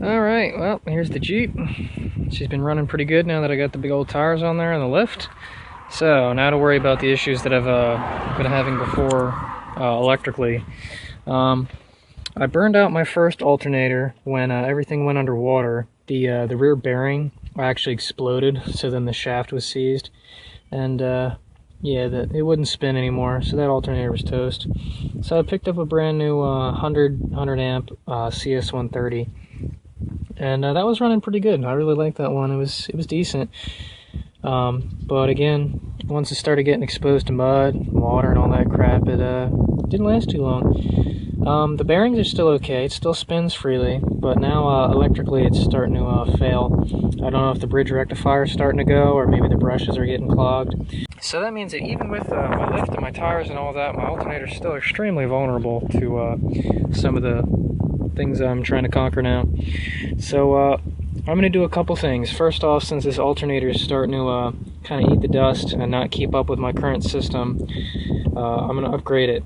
Alright, well, here's the Jeep. She's been running pretty good now that I got the big old tires on there and the lift. So, now to worry about the issues that I've been having before electrically. I burned out my first alternator when everything went underwater. The rear bearing actually exploded, so then the shaft was seized. And yeah, it wouldn't spin anymore, so that alternator was toast. So I picked up a brand new 100 amp CS130. And that was running pretty good. I really liked that one. It was decent. But again, once it started getting exposed to mud, water, and all that crap, it didn't last too long. The bearings are still okay. It still spins freely, but now electrically it's starting to fail. I don't know if the bridge rectifier is starting to go, or maybe the brushes are getting clogged. So that means that even with my lift and my tires and all that, my alternator is still extremely vulnerable to some of the things I'm trying to conquer now. So I'm going to do a couple things. First off, since this alternator is starting to kind of eat the dust and not keep up with my current system, I'm going to upgrade it.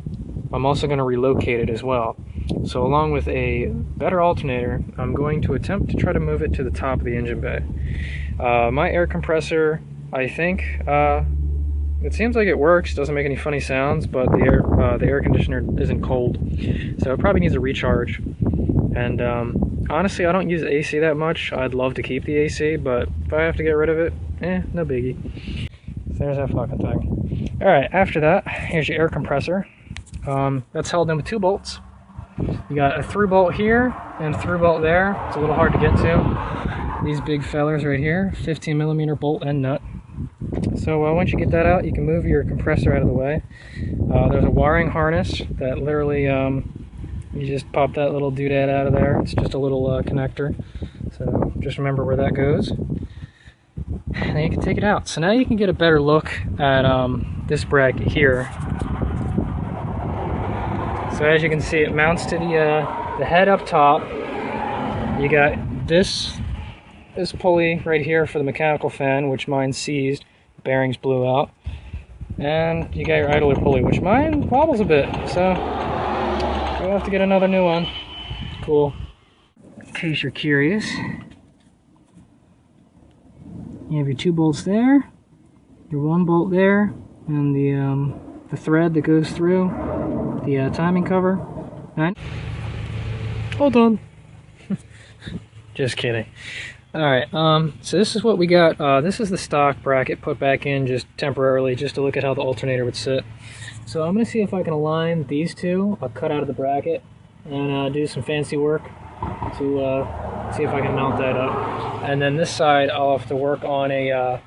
I'm also going to relocate it as well. So along with a better alternator, I'm going to attempt to try to move it to the top of the engine bay. My air compressor, I think, it seems like it works, doesn't make any funny sounds, but the air conditioner isn't cold, so it probably needs a recharge. And honestly, I don't use AC that much. I'd love to keep the AC, but if I have to get rid of it, no biggie. So there's that fucking thing. Alright, after that, here's your air compressor. That's held in with 2 bolts. You got a through bolt here and a through bolt there. It's a little hard to get to. These big fellers right here, 15mm bolt and nut. So once you get that out, you can move your compressor out of the way. There's a wiring harness that literally, you just pop that little doodad out of there. It's just a little connector. So just remember where that goes. And then you can take it out. So now you can get a better look at this bracket here. So as you can see, it mounts to the head up top. You got this pulley right here for the mechanical fan, which mine seized. Bearings blew out. And you got your idler pulley, which mine wobbles a bit. So we'll have to get another new one. Cool. In case you're curious, you have your 2 bolts there, your 1 bolt there, and the thread that goes through the timing cover. And hold on. Just kidding. Alright, so this is what we got. This is the stock bracket put back in just temporarily, just to look at how the alternator would sit. So I'm going to see if I can align these two. I'll cut out of the bracket and do some fancy work to see if I can mount that up. And then this side I'll have to work on a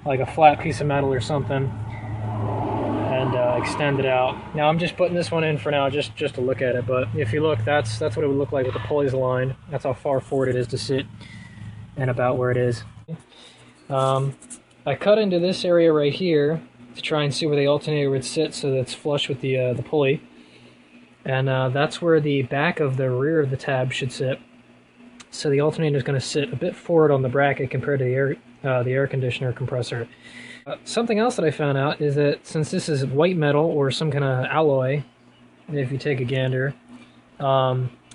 like a flat piece of metal or something and extend it out. Now I'm just putting this one in for now just to look at it, but if you look, that's what it would look like with the pulleys aligned. That's how far forward it is to sit and about where it is. I cut into this area right here to try and see where the alternator would sit so that it's flush with the pulley. And that's where the back of the rear of the tab should sit. So the alternator is going to sit a bit forward on the bracket compared to the air conditioner compressor. Something else that I found out is that since this is white metal or some kind of alloy, if you take a gander,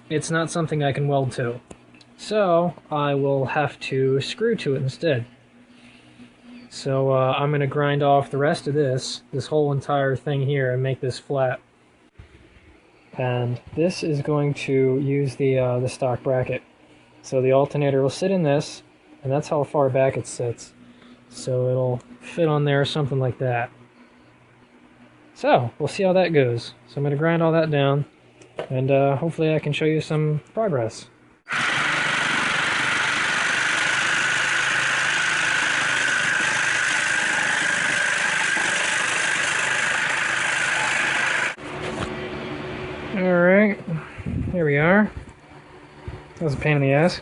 it's not something I can weld to. So I will have to screw to it instead. So I'm going to grind off the rest of this whole entire thing here and make this flat. And this is going to use the stock bracket. So the alternator will sit in this, and that's how far back it sits. So it'll fit on there, something like that. So we'll see how that goes. So I'm going to grind all that down, and hopefully I can show you some progress. Alright, here we are. That was a pain in the ass.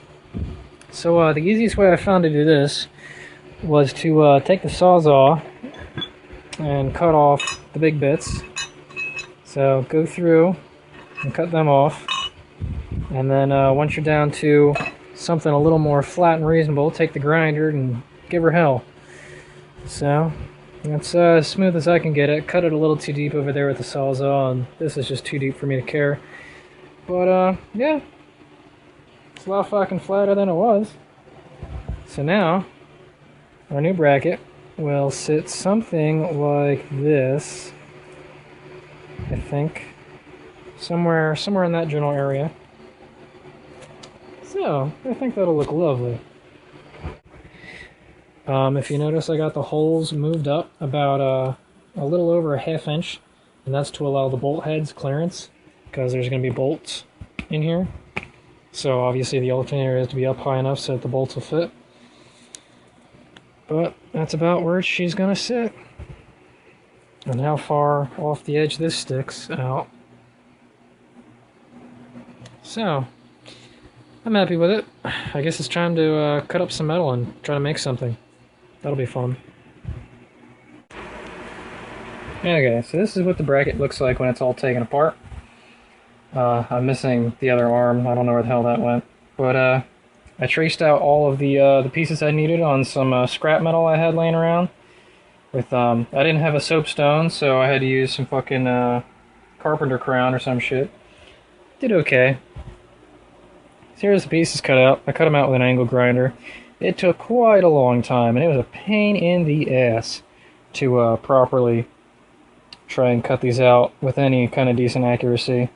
So the easiest way I found to do this was to take the Sawzall and cut off the big bits. So go through and cut them off. And then once you're down to something a little more flat and reasonable, take the grinder and give her hell. So that's as smooth as I can get it. Cut it a little too deep over there with the Sawzall, and this is just too deep for me to care. But yeah, It's a lot fucking flatter than it was. So now, our new bracket will sit something like this. I think. Somewhere in that general area. So, I think that'll look lovely. If you notice, I got the holes moved up about a little over a ½ inch, and that's to allow the bolt heads clearance, because there's going to be bolts in here. So obviously the alternator has to be up high enough so that the bolts will fit. But that's about where she's going to sit. And how far off the edge this sticks out. So, I'm happy with it. I guess it's time to cut up some metal and try to make something. That'll be fun. Okay, so this is what the bracket looks like when it's all taken apart. I'm missing the other arm. I don't know where the hell that went. But I traced out all of the pieces I needed on some scrap metal I had laying around. With I didn't have a soapstone, so I had to use some fucking carpenter crown or some shit. Did okay. So here's the pieces cut out. I cut them out with an angle grinder. It took quite a long time, and it was a pain in the ass to properly try and cut these out with any kind of decent accuracy.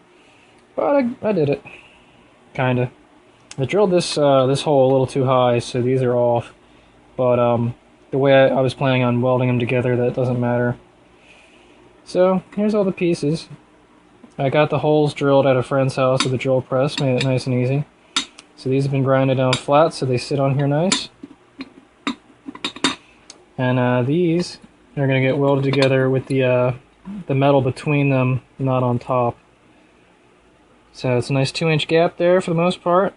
But I did it. Kinda. I drilled this this hole a little too high, so these are off. But the way I was planning on welding them together, that doesn't matter. So here's all the pieces. I got the holes drilled at a friend's house with a drill press, made it nice and easy. So these have been grinded down flat, so they sit on here nice. And these are going to get welded together with the metal between them, not on top. So it's a nice 2-inch gap there for the most part.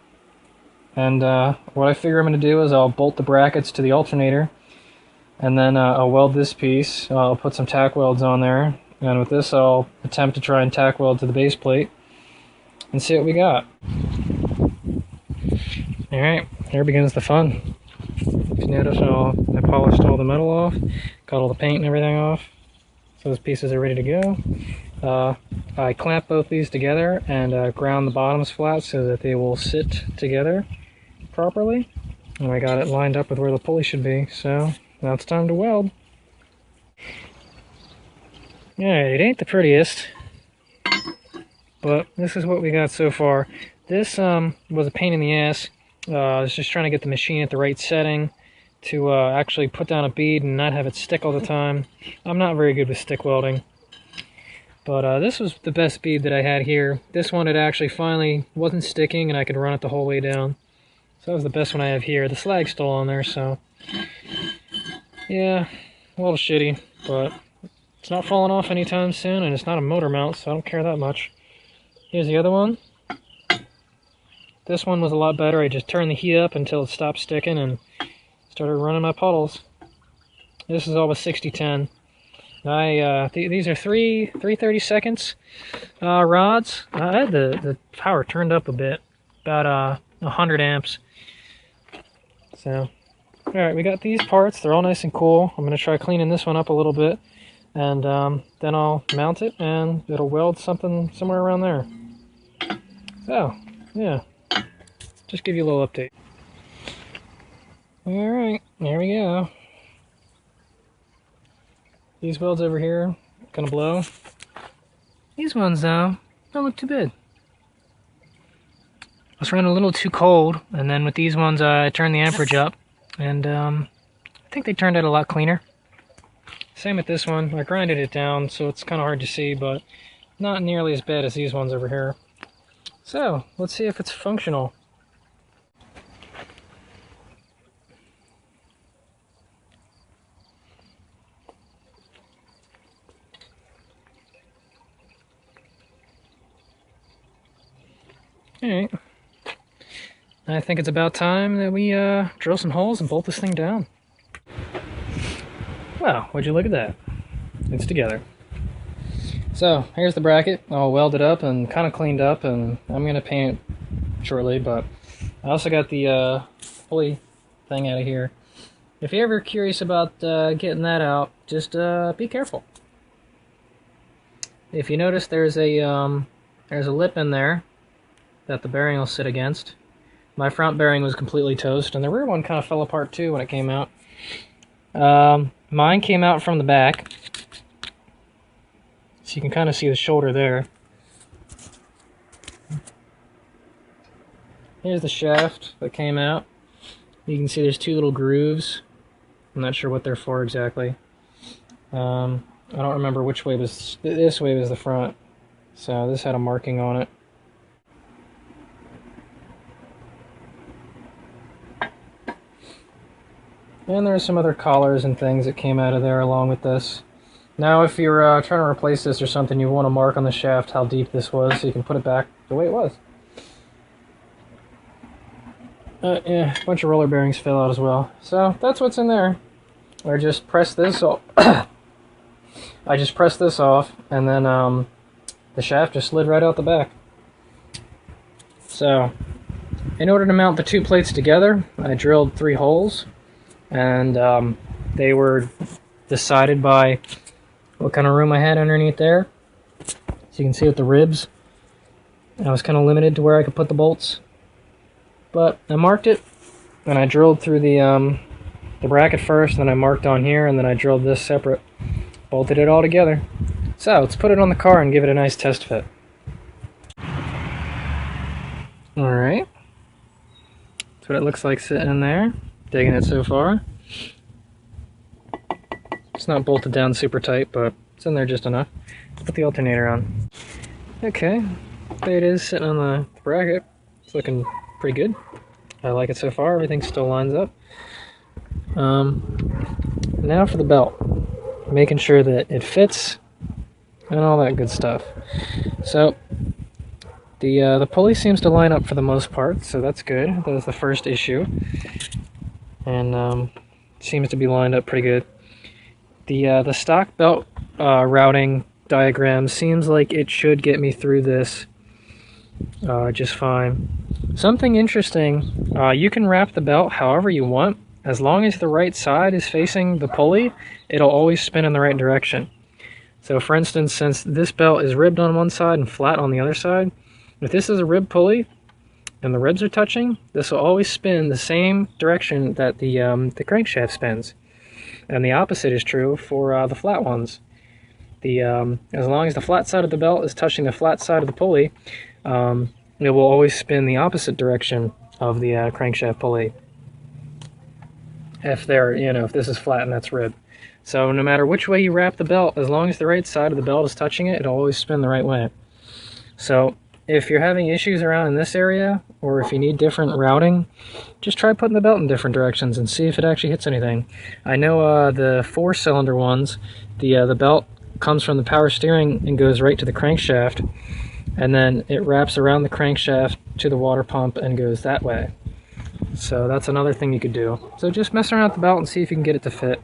And what I figure I'm going to do is I'll bolt the brackets to the alternator, and then I'll weld this piece. I'll put some tack welds on there, and with this I'll attempt to try and tack weld to the base plate and see what we got. Alright, here begins the fun. If you notice, I polished all the metal off, got all the paint and everything off, so those pieces are ready to go. I clamp both these together and ground the bottoms flat so that they will sit together properly. And I got it lined up with where the pulley should be, so now it's time to weld. Alright, it ain't the prettiest, but this is what we got so far. This was a pain in the ass. I was just trying to get the machine at the right setting to actually put down a bead and not have it stick all the time. I'm not very good with stick welding. But this was the best bead that I had here. This one, it actually finally wasn't sticking and I could run it the whole way down. So that was the best one I have here. The slag's still on there, so... yeah, a little shitty, but it's not falling off anytime soon, and it's not a motor mount, so I don't care that much. Here's the other one. This one was a lot better. I just turned the heat up until it stopped sticking and started running my puddles. This is all with 6010. These are three 30-seconds rods. I had the power turned up a bit, about 100 amps. So, alright, we got these parts. They're all nice and cool. I'm going to try cleaning this one up a little bit, and then I'll mount it, and it'll weld something somewhere around there. So, yeah. Just give you a little update. Alright, there we go. These welds over here, gonna blow. These ones, though, don't look too bad. I was running a little too cold, and then with these ones I turned the amperage up, and I think they turned out a lot cleaner. Same with this one. I grinded it down, so it's kind of hard to see, but not nearly as bad as these ones over here. So, let's see if it's functional. Alright. I think it's about time that we drill some holes and bolt this thing down. Wow, would you look at that? It's together. So, here's the bracket, all welded up and kind of cleaned up, and I'm going to paint it shortly, but I also got the pulley thing out of here. If you're ever curious about getting that out, just be careful. If you notice, there's a lip in there that the bearing will sit against. my front bearing was completely toast, and the rear one kind of fell apart too when it came out. Mine came out from the back, so you can kind of see the shoulder there. Here's the shaft that came out. You can see there's two little grooves. I'm not sure what they're for exactly. I don't remember which way was... This way was the front. So this had a marking on it. And there are some other collars and things that came out of there along with this. Now if you're trying to replace this or something, you want to mark on the shaft how deep this was so you can put it back the way it was. Yeah, a bunch of roller bearings fell out as well. So that's what's in there. I just press this off. I just pressed this off, and then the shaft just slid right out the back. So, in order to mount the two plates together, I drilled 3 holes, and they were decided by what kind of room I had underneath there. So you can see with the ribs, I was kind of limited to where I could put the bolts. But I marked it, and I drilled through the bracket first, and then I marked on here, and then I drilled this separate. Bolted it all together. So let's put it on the car and give it a nice test fit. Alright. That's what it looks like sitting in there. Digging it so far. It's not bolted down super tight, but it's in there just enough. Put the alternator on. Okay, there it is sitting on the bracket. It's looking pretty good. I like it so far. Everything still lines up. Now for the belt. Making sure that it fits and all that good stuff. So the pulley seems to line up for the most part, so that's good. That was the first issue, and seems to be lined up pretty good. The stock belt routing diagram seems like it should get me through this just fine. Something interesting, you can wrap the belt however you want. As long as the right side is facing the pulley, it'll always spin in the right direction. So for instance, since this belt is ribbed on one side and flat on the other side, if this is a rib pulley and the ribs are touching, this will always spin the same direction that the crankshaft spins. And the opposite is true for the flat ones. As long as the flat side of the belt is touching the flat side of the pulley, it will always spin the opposite direction of the crankshaft pulley. If this is flat and that's ribbed. So no matter which way you wrap the belt, as long as the right side of the belt is touching it, it'll always spin the right way. So if you're having issues around in this area, or if you need different routing, just try putting the belt in different directions and see if it actually hits anything. I know the 4-cylinder ones, the belt comes from the power steering and goes right to the crankshaft, and then it wraps around the crankshaft to the water pump and goes that way. So that's another thing you could do. So just mess around with the belt and see if you can get it to fit.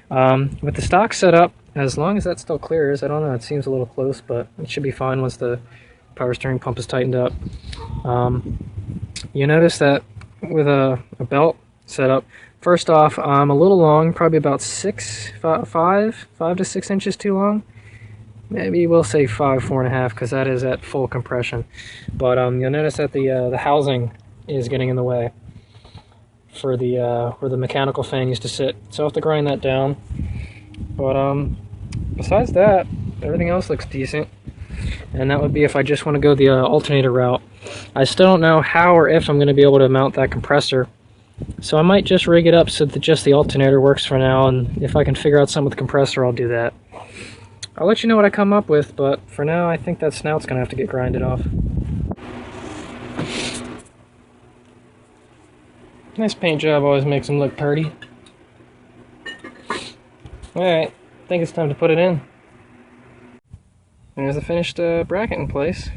With the stock setup, as long as that still clears, I don't know, it seems a little close, but it should be fine once the power steering pump is tightened up. You notice that with a belt setup, first off, I'm a little long, probably about 5 to 6 inches too long. Maybe we'll say 4.5, because that is at full compression. But you'll notice that the housing is getting in the way for the where the mechanical fan used to sit. So I'll have to grind that down. But besides that, everything else looks decent. And that would be if I just want to go the alternator route. I still don't know how or if I'm going to be able to mount that compressor. So I might just rig it up so that just the alternator works for now, and if I can figure out something with the compressor, I'll do that. I'll let you know what I come up with, but for now I think that snout's going to have to get grinded off. Nice paint job always makes them look pretty. Alright, I think it's time to put it in. There's the finished bracket in place.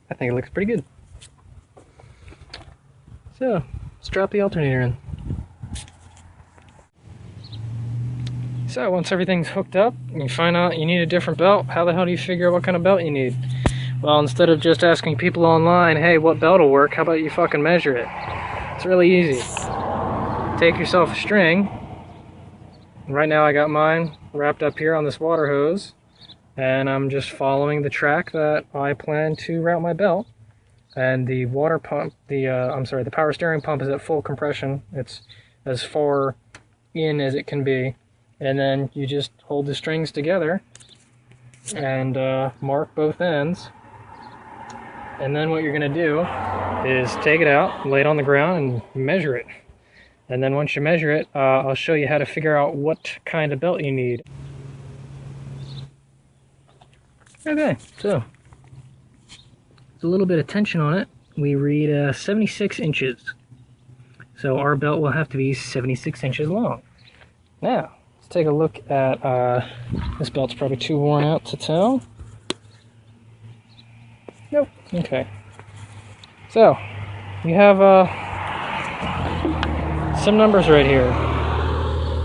I think it looks pretty good. So, let's drop the alternator in. So, once everything's hooked up, you find out you need a different belt. How the hell do you figure out what kind of belt you need? Well, instead of just asking people online, hey, what belt will work, how about you fucking measure it? It's really easy. Take yourself a string. Right now I got mine wrapped up here on this water hose, and I'm just following the track that I plan to route my belt. and the water pump, the power steering pump is at full compression. It's as far in as it can be, and then you just hold the strings together and mark both ends. And then what you're going to do is take it out, lay it on the ground, and measure it. And then once you measure it, I'll show you how to figure out what kind of belt you need. Okay, so there's a little bit of tension on it. We read 76 inches. So our belt will have to be 76 inches long. Now, let's take a look at, this belt's probably too worn out to tell. Nope, okay. So, you have some numbers right here.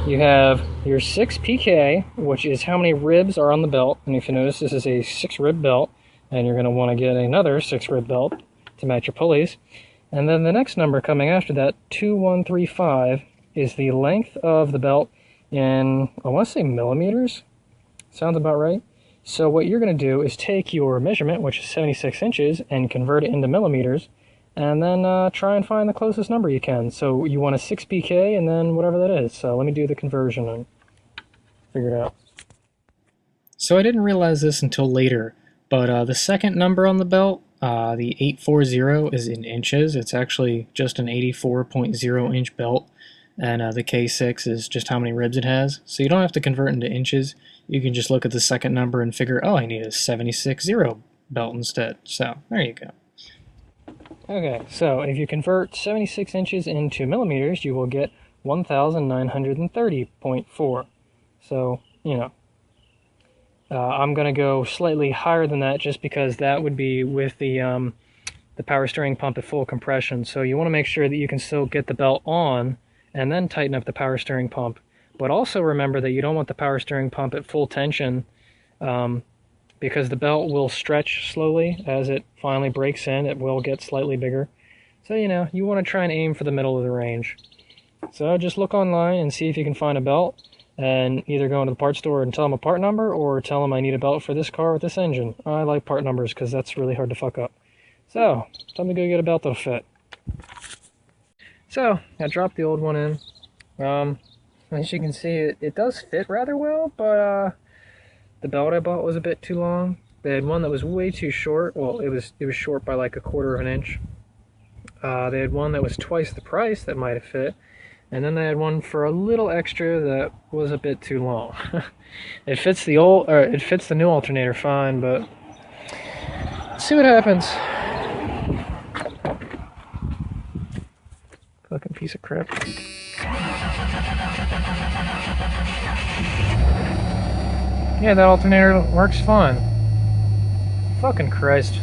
You have your 6 PK, which is how many ribs are on the belt. And if you notice, this is a 6-rib belt, and you're going to want to get another 6-rib belt to match your pulleys. And then the next number coming after that, 2135, is the length of the belt in, I want to say millimeters. Sounds about right. So what you're going to do is take your measurement, which is 76 inches, and convert it into millimeters, and then try and find the closest number you can. So you want a 6 PK and then whatever that is. So let me do the conversion and figure it out. So I didn't realize this until later, but the second number on the belt, the 840, is in inches. It's actually just an 84.0 inch belt, and the K6 is just how many ribs it has. So you don't have to convert into inches. You can just look at the second number and figure, oh, I need a 76.0 belt instead. So there you go. Okay, so if you convert 76 inches into millimeters, you will get 1,930.4. So, you know, I'm going to go slightly higher than that just because that would be with the power steering pump at full compression. So you want to make sure that you can still get the belt on and then tighten up the power steering pump. But also remember that you don't want the power steering pump at full tension because the belt will stretch slowly as it finally breaks in. It will get slightly bigger. So, you know, you want to try and aim for the middle of the range. So just look online and see if you can find a belt, and either go into the parts store and tell them a part number, or tell them I need a belt for this car with this engine. I like part numbers because that's really hard to fuck up. So, time to go get a belt that'll fit. So, I dropped the old one in. As you can see, it does fit rather well, but the belt I bought was a bit too long. They had one that was way too short. Well, it was short by like 1/4 of an inch. They had one that was twice the price that might have fit. And then they had one for a little extra that was a bit too long. It fits the new alternator fine, but let's see what happens. Fucking piece of crap. Yeah, that alternator works fine. Fucking Christ.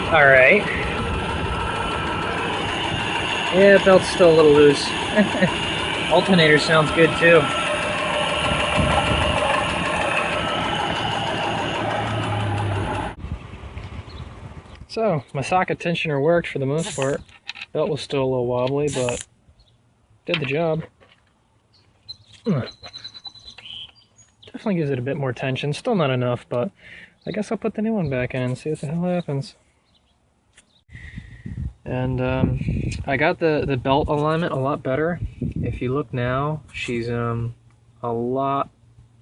Alright. Yeah, the belt's still a little loose. Alternator sounds good too. So, my socket tensioner worked for the most part. Belt was still a little wobbly, but did the job. Definitely gives it a bit more tension. Still not enough, but I guess I'll put the new one back in and see what the hell happens. And I got the belt alignment a lot better. If you look now, she's a lot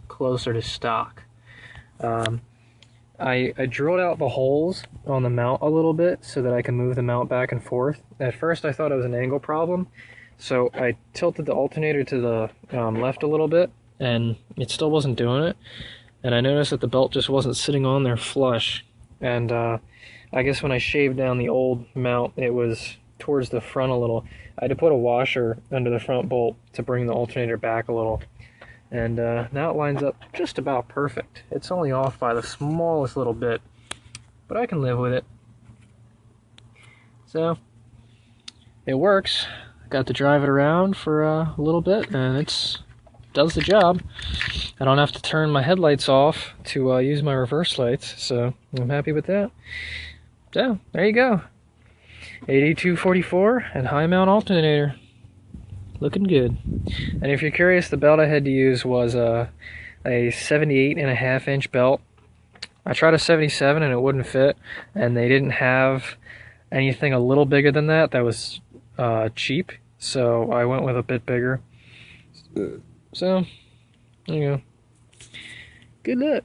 closer to stock. I drilled out the holes on the mount a little bit so that I can move the mount back and forth. At first I thought it was an angle problem, so I tilted the alternator to the left a little bit, and it still wasn't doing it. And I noticed that the belt just wasn't sitting on there flush. And I guess when I shaved down the old mount, it was towards the front a little. I had to put a washer under the front bolt to bring the alternator back a little. And now it lines up just about perfect. It's only off by the smallest little bit, but I can live with it. So, it works. I got to drive it around for a little bit, and it does the job. I don't have to turn my headlights off to use my reverse lights, so I'm happy with that. So, there you go. 8244 and high mount alternator. Looking good. And if you're curious, the belt I had to use was a 78.5 inch belt. I tried a 77 and it wouldn't fit, and they didn't have anything a little bigger than that was cheap, so I went with a bit bigger. So, there you go. Good luck.